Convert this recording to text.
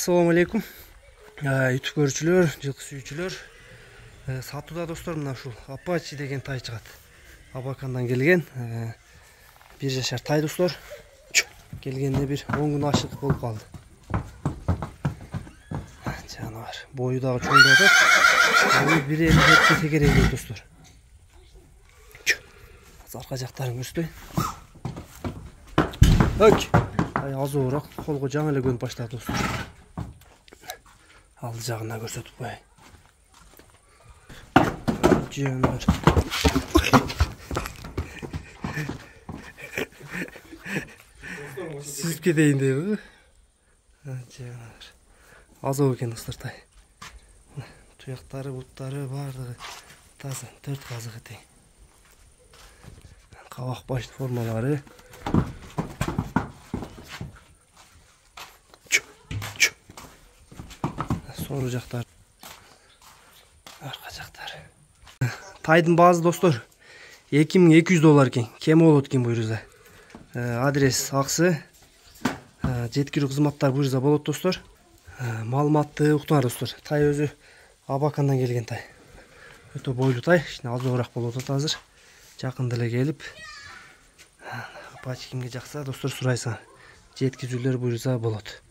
Assalamu alaikum. YouTube көрүүчүлөр, жылкы сүйүүчүлөр. Сатууда достор мына ушул Apache деген тай чыгат. Абакандан келген 1 жашар тай достор. Келгенде бир 10 күн ашык болуп калды. Жаныбар бою дагы чоңдоп атат. 1.50 тегерек достор. Арка жактарын көрсөтөй. Тай азыраак колго жаңы эле көнүп баштады достор. Алды жагына көрсөтүп коеюн. Жаныбар. Сүзүп кетейин дейби. Жаныбар. Азоо экен достор тай. Туяктары, буттары баардыгы таза, 4 казыгы тең. Кабак баш формалары. Сору жактар. Арка жактары. Тайдын баазы достор $2200 экен. Кем болот экен буйруза. Адрес аксы. Жеткирүү кызматтар буйруза болот достор. Маалыматты уктуңар достор. Тай өзү Абакандан келген тай. Өтө бойлуу тай, азыраак болуп атат азыр. Жакында эле келип. Apache кимге жакса достор сурайсаң, жеткизүүлөр буйруза болот.